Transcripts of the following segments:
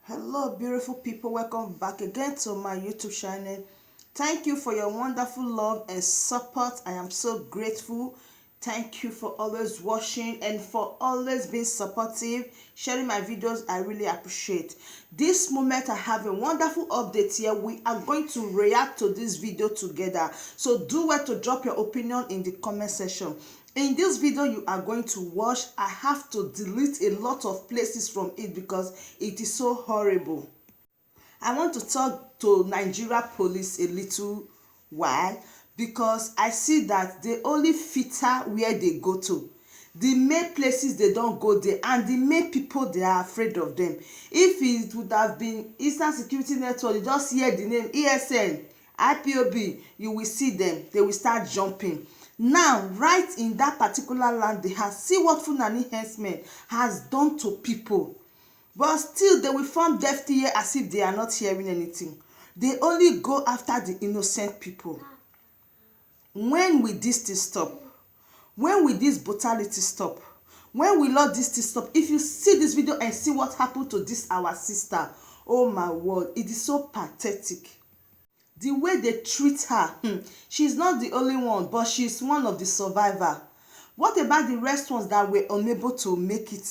Hello beautiful people, welcome back again to my YouTube channel. Thank you for your wonderful love and support. I am so grateful. Thank you for always watching and for always being supportive, sharing my videos. I really appreciate this moment. I have a wonderful update here. We are going to react to this video together, so do well to drop your opinion in the comment section. In this video you are going to watch, I have to delete a lot of places from it because it is so horrible. I want to talk to Nigeria police a little while because I see that they only filter where they go to. The main places they don't go there, and the main people they are afraid of them. If it would have been Eastern Security Network, you just hear the name ESN, IPOB, you will see them, they will start jumping. Now, right in that particular land, they have see what Fulani herdsmen has done to people. But still, they will form deaf ear as if they are not hearing anything. They only go after the innocent people. When will this thing stop? When will this brutality stop? When will all this thing stop? If you see this video and see what happened to this our sister, oh my word, it is so pathetic. The way they treat her, she's not the only one, but she's one of the survivors. What about the rest ones that were unable to make it?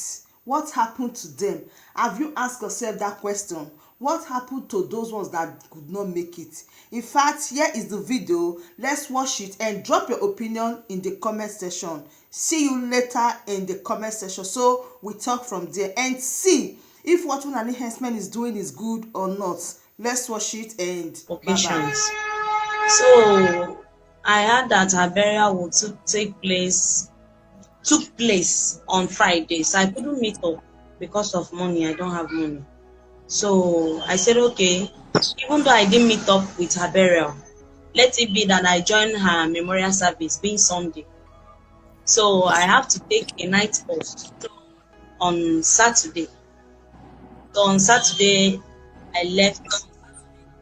What happened to them? Have you asked yourself that question? What happened to those ones that could not make it? In fact, here is the video. Let's watch it and drop your opinion in the comment section. See you later in the comment section. So we talk from there and see if what Fulani herdsmen is doing is good or not. Let's watch it and occasions. Bye-bye. So I heard that her burial would took place on Friday. So I couldn't meet up because of money. I don't have money. So I said, okay, even though I didn't meet up with her burial, let it be that I join her memorial service being Sunday. So I have to take a night post on Saturday. So on Saturday, I left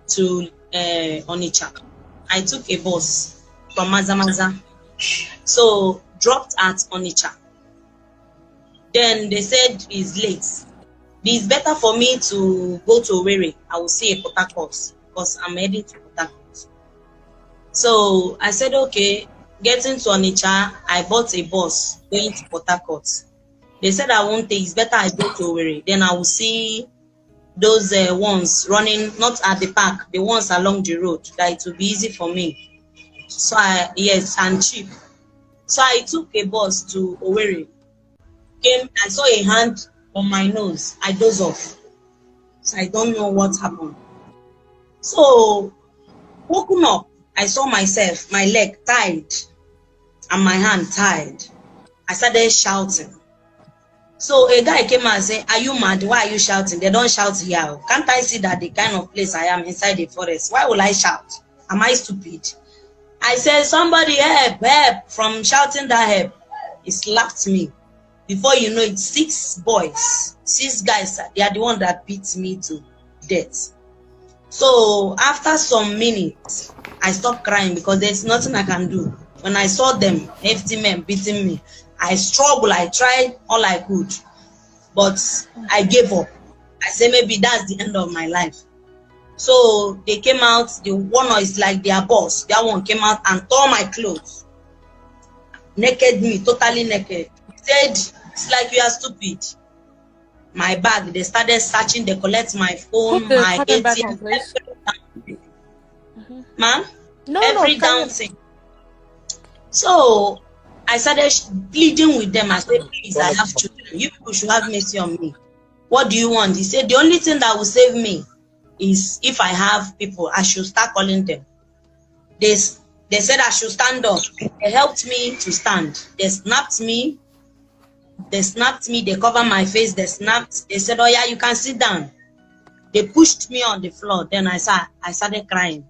to Onitsha. I took a bus from Mazamaza. So dropped at Onitsha. Then they said it's late. It's better for me to go to Owerri. I will see a Port Harcourt because I'm heading to Port Harcourt. So I said, okay, getting to Onitsha, I bought a bus going to Port Harcourt. They said I won't take, it's better I go to Owerri. Then I will see those ones running, not at the park, the ones along the road, that it will be easy for me. So yes, and cheap. So I took a bus to Owerri. I saw a hand on my nose. I dozed off. So I don't know what happened. So woken up, I saw myself, my leg tied and my hand tied. I started shouting. So a guy came and said, are you mad? Why are you shouting? They don't shout here. Can't I see that the kind of place I am inside the forest? Why will I shout? Am I stupid? I said, somebody help, help. From shouting that help, he slapped me. Before you know it, 6 boys, 6 guys, they are the one that beat me to death. So after some minutes, I stopped crying because there's nothing I can do. When I saw them, FT men beating me, I struggled, I tried all I could, but I gave up. I said, maybe that's the end of my life. So they came out, the one is like their boss, that one came out and tore my clothes. Naked me, totally naked. He said, it's like you are stupid. My bag, they started searching, they collect my phone, my ATM, ma'am, every down thing. So I started pleading with them. I said, please, I have children. You people should have mercy on me. What do you want? He said, the only thing that will save me is if I have people, I should start calling them. They said I should stand up. They helped me to stand. They snapped me. They covered my face. They snapped. They said, oh yeah, you can sit down. They pushed me on the floor. Then I started crying.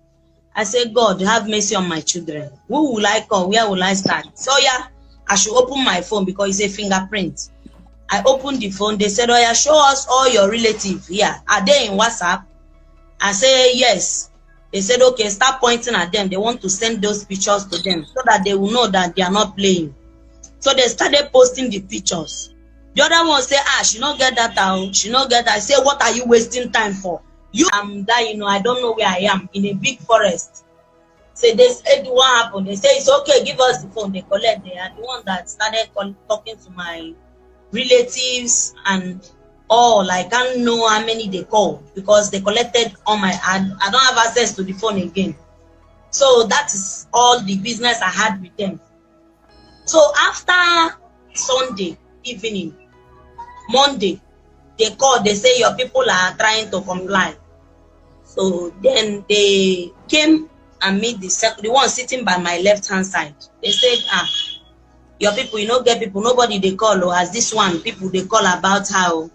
I said, God, have mercy on my children. Who will I call? Where will I start? So yeah, I should open my phone because it's a fingerprint. I opened the phone. They said, oh yeah, show us all your relatives here. Are they in WhatsApp? I said, yes. They said, okay, start pointing at them. They want to send those pictures to them so that they will know that they are not playing. So they started posting the pictures. The other one say, she not get that out. She not get that. I say, what are you wasting time for? I'm dying, I don't know where I am, in a big forest. Say, they said what happened. They say, it's okay, give us the phone. They collect. They are the one that started talking to my relatives and all. I can't know how many they called because they collected on my ad. I don't have access to the phone again. So that is all the business I had with them. So after Sunday evening, Monday, they called, they say your people are trying to comply. So then they came and meet the one sitting by my left hand side. They said, your people, you know, get people, nobody they call, or as this one, people they call about how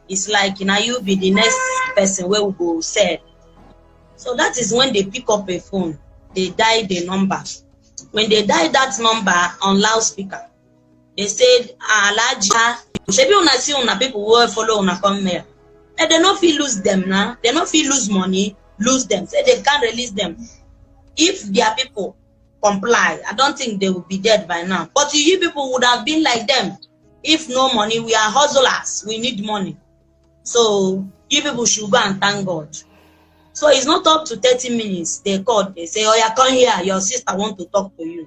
it's like, you know, you be the next person where we go said. So that is when they pick up a phone, they dial the number. When they dial that number on loudspeaker, they said, Alaja, shebi una see una people who follow una come here. And they not feel lose them now. They not feel lose money, lose them. Say they can't release them. If their people comply, I don't think they will be dead by now. But you people would have been like them. If no money, we are hustlers. We need money. So you people should go and thank God. So it's not up to 30 minutes. They called. They say, oh yeah, come here. Your sister want to talk to you.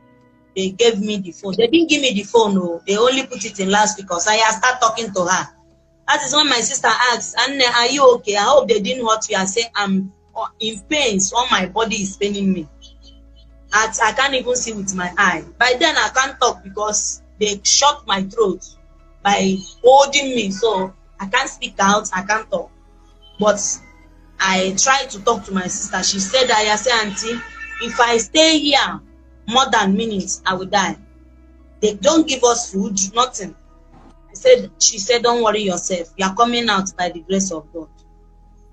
They gave me the phone. They didn't give me the phone. No. They only put it in loudspeaker. So I start talking to her. That is when my sister asks, Anne, are you okay? I hope they didn't hurt you. I say, I'm in pain. So my body is paining me. I can't even see with my eye. By then, I can't talk because they shut my throat by holding me. So I can't speak out. I can't talk. But I tried to talk to my sister. She said, I say, Auntie, if I stay here more than minutes, I will die. They don't give us food, nothing. She said, don't worry yourself. You are coming out by the grace of God.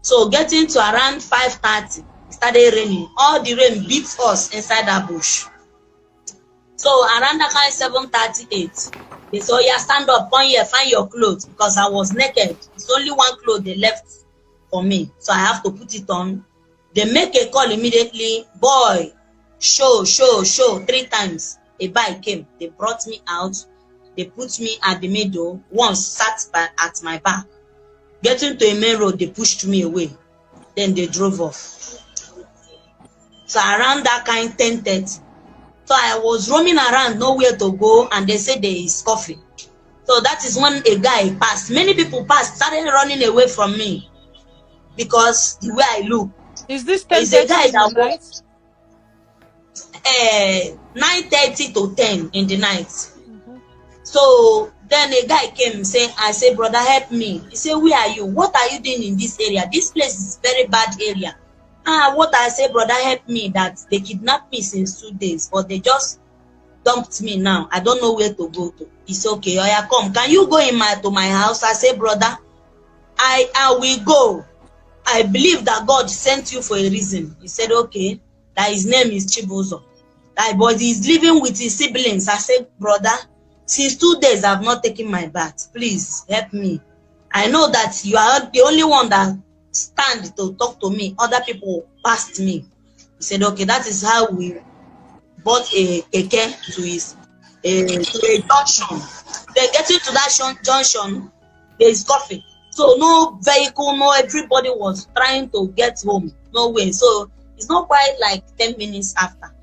So getting to around 5:30, it started raining. All the rain beats us inside that bush. So around that kind 7:38, they said, oh yeah, stand up, come here, find your clothes. Because I was naked. It's only one clothes they left for me. So I have to put it on. They make a call immediately. Boy, show 3 times. A bike came. They brought me out. They put me at the middle. One sat at my back. Getting to a main road, they pushed me away. Then they drove off. So around that kind 10:30. So I was roaming around, nowhere to go, and they said there is coffee. So that is when a guy passed. Many people passed, started running away from me because the way I look. Is this 10:30 is a guy that was 9:30 to 10 in the night. So then a guy came saying, I say, brother, help me. He said, where are you? What are you doing in this area? This place is very bad area. What I say, brother, help me, that they kidnapped me since 2 days, but they just dumped me now. I don't know where to go to. He said, okay, oh yeah, come. Can you go to my house? I say, brother, I will go. I believe that God sent you for a reason. He said, okay, that his name is Chibuzo. That boy is living with his siblings. I said, brother, since 2 days I've not taken my bath. Please help me. I know that you are the only one that stand to talk to me. Other people passed me. He said, okay, that is how we bought a keke to a junction. Then getting to that junction, there is coffee. So no vehicle, no, everybody was trying to get home. No way. So it's not quite like 10 minutes after.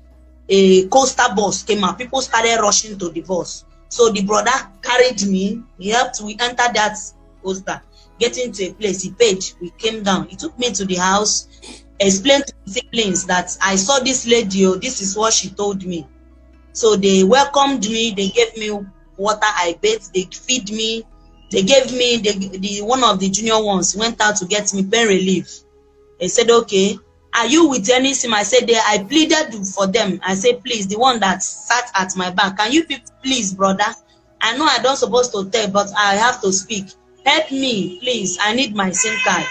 A coaster bus came out. People started rushing to the bus. So the brother carried me. He helped. We entered that coaster. Getting to a place, he paid. We came down. He took me to the house. Explained to the siblings that I saw this lady. Oh, this is what she told me. So they welcomed me. They gave me water. I bathed. They feed me. They gave me the one of the junior ones went out to get me pain relief. They said, okay, are you with any sim? I said, I pleaded for them. I said, please, the one that sat at my back, can you please, brother? I know I don't supposed to tell, but I have to speak. Help me, please. I need my SIM card.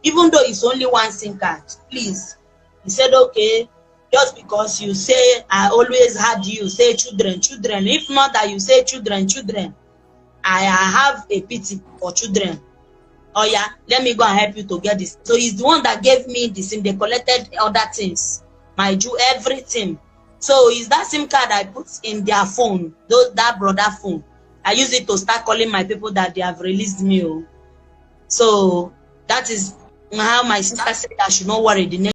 Even though it's only one SIM card, please. He said, okay, just because you say, I always had you say children. If not that you say children, I have a pity for children. Oh yeah, let me go and help you to get this. So he's the one that gave me the SIM. They collected other things, my everything. So is that SIM card I put in their phone, that brother phone. I use it to start calling my people that they have released me. So that is how my sister said I should not worry. The next